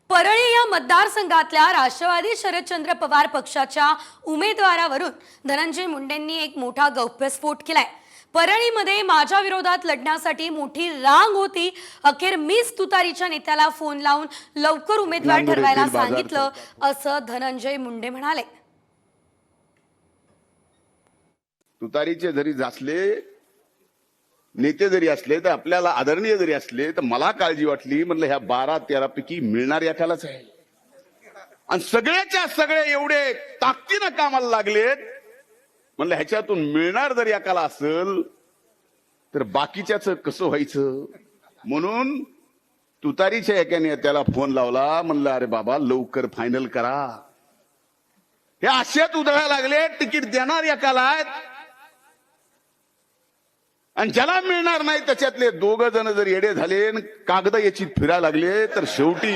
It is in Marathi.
परळी या मतदारसंघातल्या राष्ट्रवादी शरदचंद्र पवार पक्षाच्या उमेदवारावरून धनंजय मुंडेंनी एक मोठा गौप्यस्फोट केलाय। परळीमध्ये माझ्या विरोधात लढण्यासाठी मोठी रांग होती। अखेर मीच तुतारीच्या नेत्याला फोन लावून लवकर उमेदवार ठरवायला सांगितलं असं धनंजय मुंडे म्हणाले। तुतारीचे जरी जासले नेते जरी असले तर आपल्याला आदरणीय जरी असले तर मला काळजी वाटली, म्हणलं ह्या 12-13 पैकी मिळणार एकालाच आहे। आणि सगळ्याच्या सगळे एवढे ताकदीनं कामाला लागलेत, म्हणलं ह्याच्यातून मिळणार जर एकाला असेल तर बाकीच्याच कसं व्हायचं। म्हणून तुतारीच्या एका नेत्याला फोन लावला, म्हणलं अरे बाबा लवकर फायनल करा। हे आशेत उधळायला लागले तिकीट देणार एकाला आणि ज्याला मिळणार नाही त्याच्यातले दोघ जण जर येडे झाले कागद याची फिरायला लागले तर शेवटी